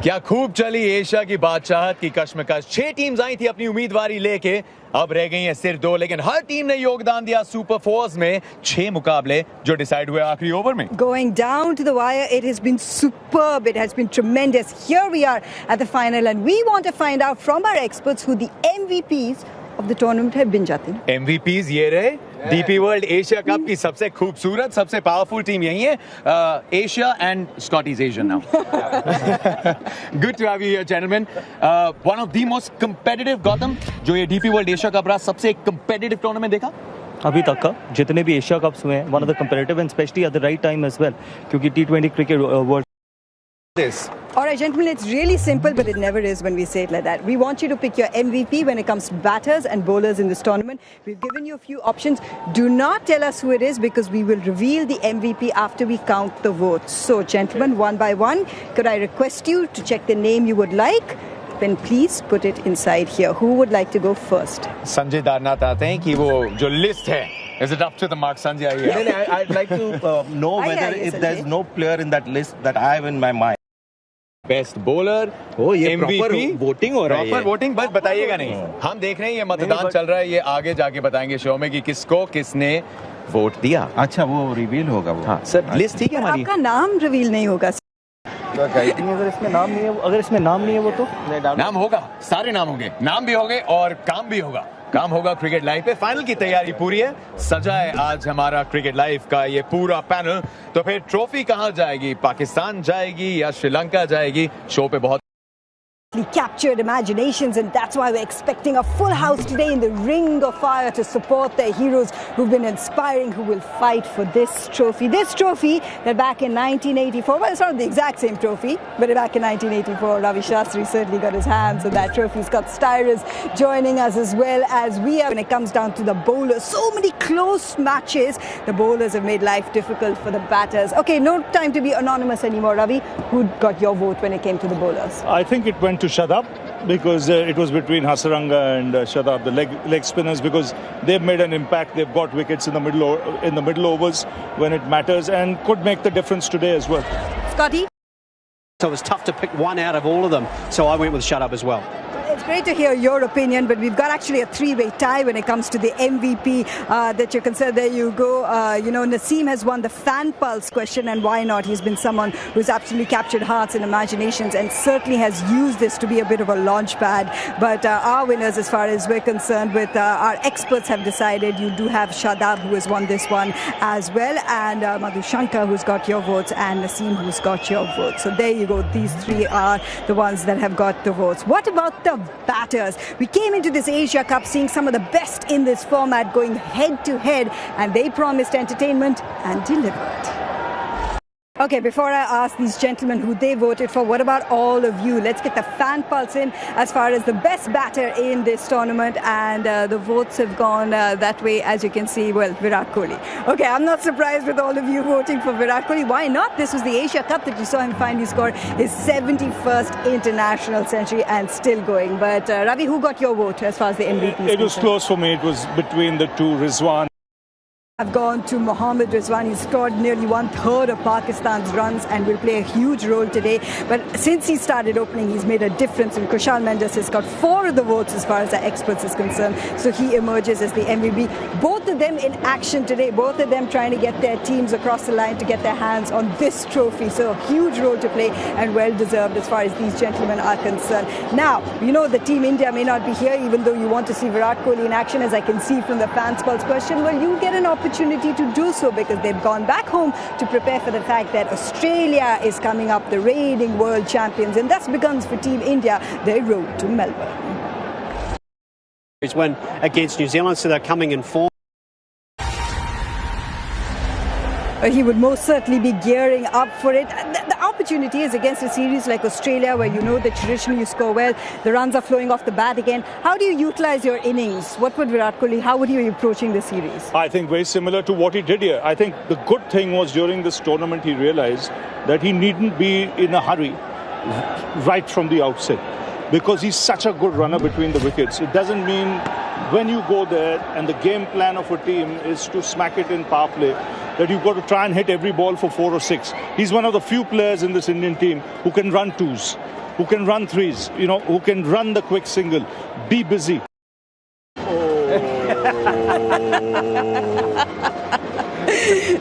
क्या खूब चली एशिया की बादशाहत की कश्मकश। 6 टीम्स आई थी अपनी उम्मीदवारी लेके, अब रह गई हैं सिर्फ 2, लेकिन हर टीम ने योगदान दिया सुपर फोर्स में। 6 मुकाबले जो डिसाइड हुए आखिरी ओवर में। Going down to the wire, it has been superb, it has been tremendous. Here we are at the final and we want to find out from our experts who the MVPs of the tournament have been, Jatin. MVPs ये रहे। DP world Asia cup की सबसे खूबसूरत, सबसे powerful team यही है, Asia and Scottish Asian now. Good to have you here gentleman. One of the most competitive, Gautam, जो ये डीपी वर्ल्ड एशिया कप रहा, सबसे कंपेटिटिव टूर्नामेंट देखा अभी तक का, जितने भी एशिया कप्स हुए हैं, one of the competitive and especially at the right time as well, क्योंकि T20 cricket world this. All right, gentlemen, it's really simple, but it never is when we say it like that. We want you to pick your MVP when it comes to batters and bowlers in this tournament. We've given you a few options. Do not tell us who it is because we will reveal the MVP after we count the votes. So, gentlemen, one by one, could I request you to check the name you would like? Then please put it inside here. Who would like to go first? Sanjay Darnath आते हैं कि वो जो list है, is it up to the mark? Sanjay, are you? I'd like to know whether if there's no player in that list that I have in my mind. Best bowler, ये proper MVP, voting हो रहा है। Proper voting, बस बताइएगा नहीं। हम देख रहे हैं ये मतदान चल रहा है, ये आगे जाके बताएंगे शो में कि किसको किसने वोट दिया। अच्छा, वो रिवील होगा वो। हाँ सर, लिस्ट ठीक है हमारी। आपका नाम रिवील नहीं होगा। अगर इसमें नाम नहीं है, अगर इसमें नाम नहीं है वो तो नाम होगा, सारे नाम होंगे, नाम भी होंगे और काम भी होगा। काम होगा क्रिकेट लाइव पे। फाइनल की तैयारी पूरी है, सजा है आज हमारा क्रिकेट लाइव का ये पूरा पैनल। तो फिर ट्रॉफी कहाँ जाएगी? पाकिस्तान जाएगी या श्रीलंका जाएगी? शो पे बहुत captured imaginations, and that's why we're expecting a full house today in the Ring of Fire to support their heroes who've been inspiring, who will fight for this trophy. This trophy that back in 1984, well, it's not the exact same trophy, but back in 1984, Ravi Shastri certainly got his hands on that trophy. Scott Styrus joining us as well as we are. When it comes down to the bowlers, so many close matches. The bowlers have made life difficult for the batters. Okay, no time to be anonymous anymore, Ravi. Who got your vote when it came to the bowlers? I think it went to Shadab because it was between Hasaranga and Shadab, the leg spinners, because they've made an impact. They've got wickets in the middle overs when it matters and could make the difference today as well. Scotty? So it was tough to pick one out of all of them, so I went with Shadab as well. It's great to hear your opinion, but we've got actually a 3-way tie when it comes to the MVP that you're concerned. There you go. Naseem has won the fan pulse question, and why not? He's been someone who's absolutely captured hearts and imaginations and certainly has used this to be a bit of a launch pad. But our winners, as far as we're concerned, with our experts have decided, you do have Shadab, who has won this one as well, and Madhu Shankar, who's got your votes, and Naseem, who's got your votes. So there you go. These 3 are the ones that have got the votes. What about the batters? We came into this Asia Cup seeing some of the best in this format going head to head, and they promised entertainment and delivered. Okay, before I ask these gentlemen who they voted for, what about all of you? Let's get the fan pulse in as far as the best batter in this tournament, and the votes have gone that way, as you can see. Well, Virat Kohli. Okay, I'm not surprised with all of you voting for Virat Kohli. Why not? This was the Asia Cup that you saw him finally score his 71st international century and still going. But Ravi, who got your vote as far as the MVP is It was close for me. It was between the two, Rizwan. I've gone to Mohammad Rizwan. He scored nearly 1/3 of Pakistan's runs and will play a huge role today. But since he started opening, he's made a difference. And Kushal Mendes has got 4 of the votes as far as the experts is concerned. So he emerges as the MVP. Both of them in action today. Both of them trying to get their teams across the line to get their hands on this trophy. So a huge role to play and well deserved as far as these gentlemen are concerned. Now, the Team India may not be here, even though you want to see Virat Kohli in action, as I can see from the fans' pulse question. Well, you get an opportunity to do so because they've gone back home to prepare for the fact that Australia is coming up, the reigning world champions, and thus begins for Team India their road to Melbourne. It's win against New Zealand, so they're coming in form. He would most certainly be gearing up for it. The opportunity is against a series like Australia, where that traditionally you score well, the runs are flowing off the bat again. How do you utilize your innings? What would Virat Kohli, how would he be approaching the series? I think very similar to what he did here. I think the good thing was during this tournament he realized that he needn't be in a hurry right from the outset, because he's such a good runner between the wickets. It doesn't mean when you go there and the game plan of a team is to smack it in power play, that you've got to try and hit every ball for 4 or 6. He's one of the few players in this Indian team who can run 2s. who can run threes, who can run the quick single. Be busy.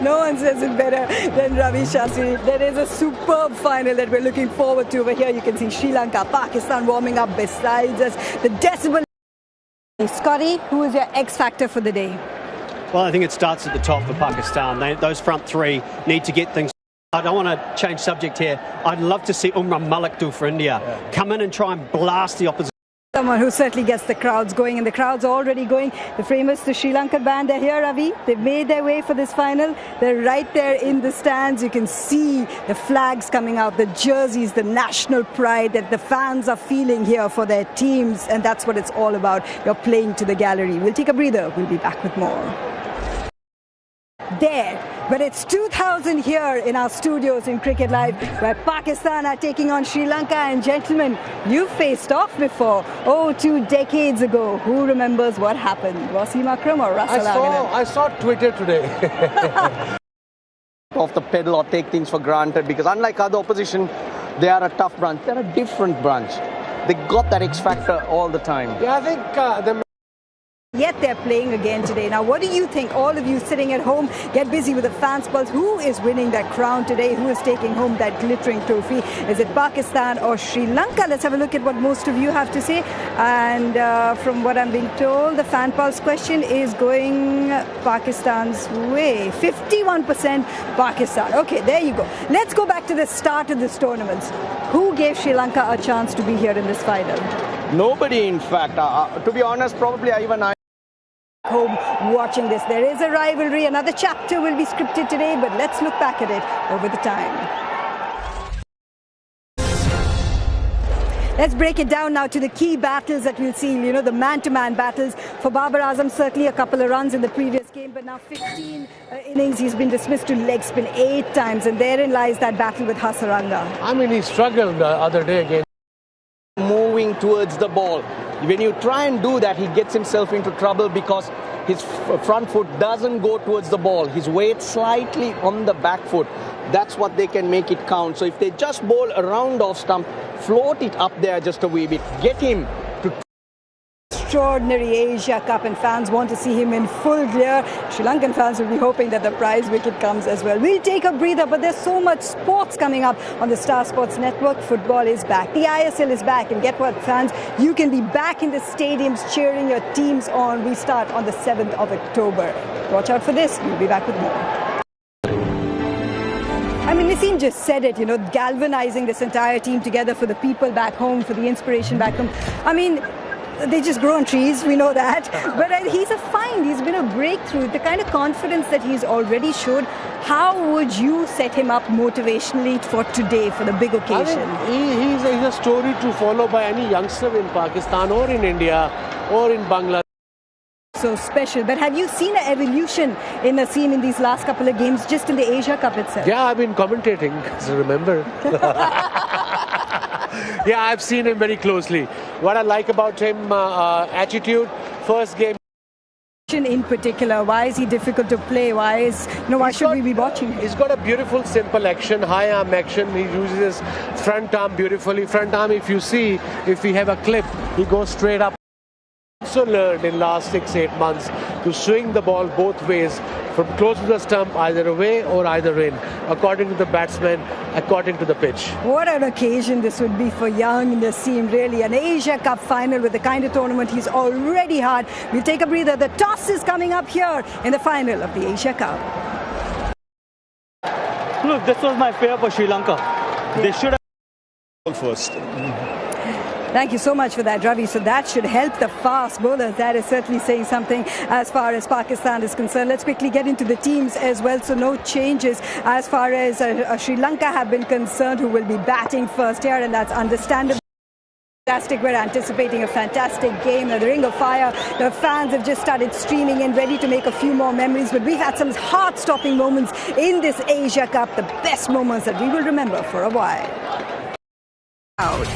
No one says it better than Ravi Shastri. There is a superb final that we're looking forward to over here. You can see Sri Lanka, Pakistan warming up besides us. The decibel. Scotty, who is your X factor for the day? Well, I think it starts at the top for Pakistan. Those front three need to get things. I don't want to change subject here. I'd love to see Umran Malik do for India. Come in and try and blast the opposition. Someone who certainly gets the crowds going, and the crowds are already going. The famous the Sri Lankan band, they're here, Ravi. They've made their way for this final. They're right there in the stands. You can see the flags coming out, the jerseys, the national pride that the fans are feeling here for their teams, and that's what it's all about. You're playing to the gallery. We'll take a breather. We'll be back with more. There, but it's 2000 here in our studios in Cricket Live, where Pakistan are taking on Sri Lanka. And gentlemen, you faced off before. 2 decades ago. Who remembers what happened? Wasim Akram or Russell Aghanan? I saw Twitter today. Off the pedal or take things for granted, because unlike other opposition, they are a tough bunch. They're a different bunch. They got that X factor all the time. Yeah, I think Yet they're playing again today. Now, what do you think? All of you sitting at home, get busy with the fans' pulse. Who is winning that crown today? Who is taking home that glittering trophy? Is it Pakistan or Sri Lanka? Let's have a look at what most of you have to say. And from what I'm being told, the fan pulse question is going Pakistan's way. 51% Pakistan. Okay, there you go. Let's go back to the start of this tournament. Who gave Sri Lanka a chance to be here in this final? nobody, in fact. To be honest, probably even I. Home watching this. There is a rivalry. Another chapter will be scripted today, but let's look back at it over the time. Let's break it down now to the key battles that we'll see, you know, the man-to-man battles. For Babar Azam, certainly a couple of runs in the previous game, but now 15 innings. He's been dismissed to leg spin 8 times, and therein lies that battle with Hasaranga. I mean, he struggled the other day again. Moving towards the ball. When you try and do that, he gets himself into trouble because his front foot doesn't go towards the ball. His weight slightly on the back foot. That's what they can make it count. So if they just bowl a round off stump, float it up there just a wee bit, get him to... Extraordinary Asia Cup, and fans want to see him in full gear. Sri Lankan fans will be hoping that the prize wicket comes as well. We'll take a breather, but there's so much sports coming up on the Star Sports Network. Football is back. The ISL is back. And get what, fans? You can be back in the stadiums cheering your teams on. We start on the 7th of October. Watch out for this. We'll be back with more. I mean, Naseem just said it, you know, galvanizing this entire team together for the people back home, for the inspiration back home. I mean, they just grow on trees, we know that. But he's a find. He's been a breakthrough. The kind of confidence that he's already showed. How would you set him up motivationally for today, for the big occasion? I mean, he's a story to follow by any youngster in Pakistan or in India or in Bangladesh. So special. But have you seen an evolution in Naseem in these last couple of games, just in the Asia Cup itself? Yeah, I've been commentating, so remember. Yeah, I've seen him very closely. What I like about him, attitude, first game. In particular, why is he difficult to play? Why should we be watching him? He's got a beautiful, simple action, high arm action. He uses his front arm beautifully. Front arm, if you see, if we have a clip, he goes straight up. Also learned in last 6-8 months to swing the ball both ways, from close to the stump, either away or either in, according to the batsman, according to the pitch. What an occasion this would be for young Naseem, really. An Asia Cup final with the kind of tournament he's already had. We'll take a breather. The toss is coming up here in the final of the Asia Cup. Look, this was my fear for Sri Lanka. They should have First. Thank you so much for that, Ravi. So that should help the fast bowlers. That is certainly saying something as far as Pakistan is concerned. Let's quickly get into the teams as well. So no changes as far as Sri Lanka have been concerned, who will be batting first here, and that's understandable. Fantastic. We're anticipating a fantastic game. The Ring of Fire. The fans have just started streaming in, ready to make a few more memories. But we've had some heart-stopping moments in this Asia Cup, the best moments that we will remember for a while. Out.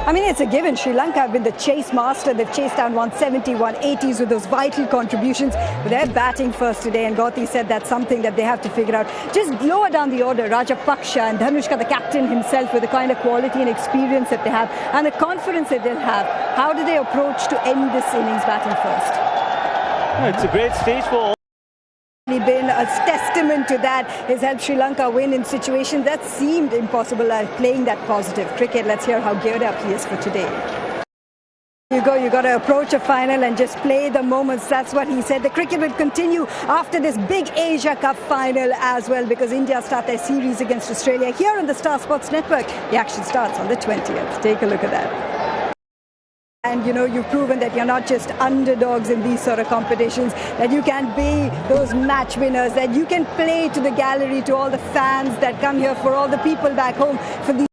I mean, it's a given. Sri Lanka have been the chase master. They've chased down 170, 180s with those vital contributions. But they're batting first today, and Gauti said that's something that they have to figure out. Just lower down the order, Rajapaksa and Dhanushka, the captain himself, with the kind of quality and experience that they have and the confidence that they'll have. How do they approach to end this innings batting first? It's a great stage for all. Been a testament to that. Has helped Sri Lanka win in situations that seemed impossible, playing that positive cricket. Let's hear how geared up he is for today. You got to approach a final and just play the moments. That's what he said. The cricket will continue after this big Asia Cup final as well, because India start their series against Australia here on the Star Sports Network. The action starts on the 20th. Take a look at that. And you know, you've proven that you're not just underdogs in these sort of competitions, that you can be those match winners, that you can play to the gallery, to all the fans that come here, for all the people back home, for these.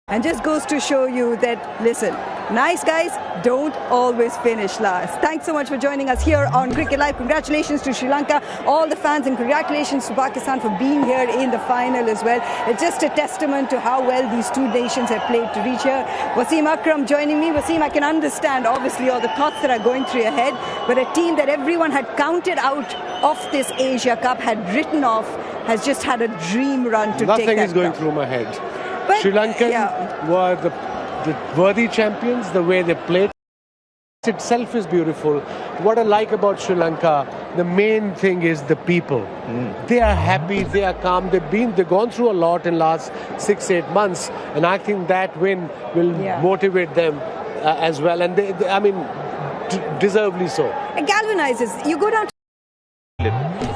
And just goes to show you that, listen, nice guys don't always finish last. Thanks so much for joining us here on Cricket Live. Congratulations to Sri Lanka, all the fans, and congratulations to Pakistan for being here in the final as well. It's just a testament to how well these two nations have played to reach here. Wasim Akram joining me. Wasim, I can understand obviously all the thoughts that are going through your head, but a team that everyone had counted out of this Asia Cup, had written off, has just had a dream run to take that. Nothing is going through my head. But Sri Lanka were the worthy champions. The way they played itself is beautiful. What I like about Sri Lanka, the main thing is the people. They are happy, they are calm. They've gone through a lot in last 6-8 months, and I think that win will motivate them as well. And I mean, deservedly so. It galvanizes. You go down.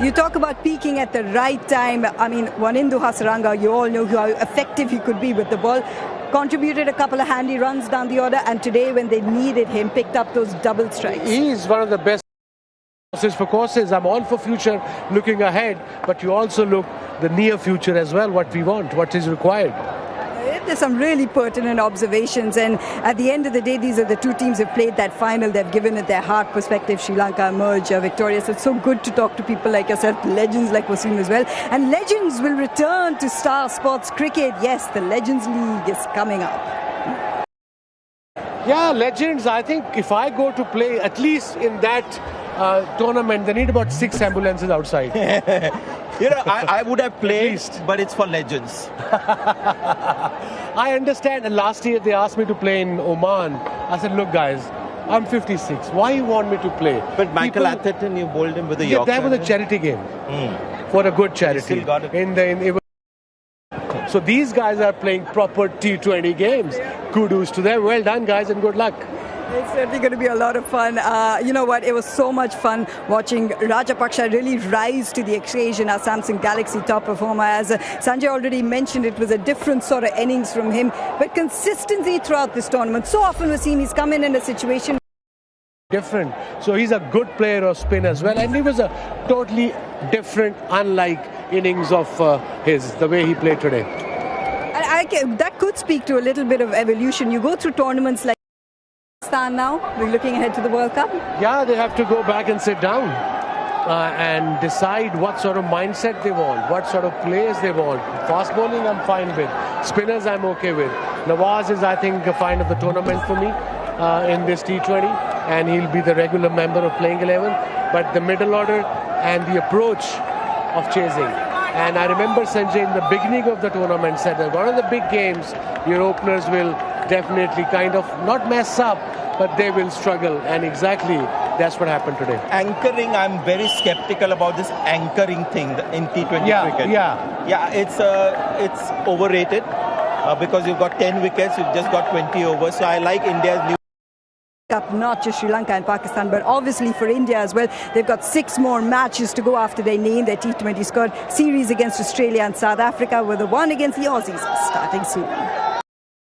You talk about peaking at the right time. I mean, Wanindu Hasaranga, you all know how effective he could be with the ball. Contributed a couple of handy runs down the order, and today when they needed him, picked up those double strikes. He is one of the best for courses. I'm all for future, looking ahead, but you also look the near future as well, what we want, what is required. There's some really pertinent observations, and at the end of the day, these are the two teams who have played that final. They've given it their heart perspective. Sri Lanka emerge victorious. It's so good to talk to people like yourself, legends like Wasim as well. And legends will return to Star Sports Cricket. Yes, the Legends League is coming up. Yeah, legends. I think if I go to play, at least in that tournament, they need about 6 ambulances outside. You know, I would have played, but it's for legends. I understand. And last year they asked me to play in Oman. I said, look guys, I'm 56. Why you want me to play? But Michael Atherton, you bowled him with a Yorker. That was a charity game. For a good charity. Still got it. So these guys are playing proper T20 games. Kudos to them. Well done guys, and good luck. It's certainly going to be a lot of fun. You know what? It was so much fun watching Rajapaksa really rise to the occasion as Samsung Galaxy top performer. As Sanjay already mentioned, it was a different sort of innings from him. But consistency throughout this tournament. So often we've seen he's come in a situation different. So he's a good player of spin as well. And it was a totally different, unlike innings of his, the way he played today. That could speak to a little bit of evolution. You go through tournaments like now, we're looking ahead to the World Cup. Yeah, they have to go back and sit down and decide what sort of mindset they want, what sort of players they want. Fast bowling, I'm fine with. Spinners, I'm okay with. Nawaz is, I think, a find of the tournament for me in this T20, and he'll be the regular member of playing 11. But the middle order and the approach of chasing. And I remember Sanjay in the beginning of the tournament said that one of the big games, your openers will definitely kind of not mess up, but they will struggle, and exactly that's what happened today. Anchoring, I'm very skeptical about this anchoring thing in T20 cricket. Yeah, it's overrated because you've got 10 wickets, you've just got 20 overs. So I like India's new Cup, not just Sri Lanka and Pakistan, but obviously for India as well. They've got 6 more matches to go after they name their T20 squad. Series against Australia and South Africa, with the one against the Aussies starting soon.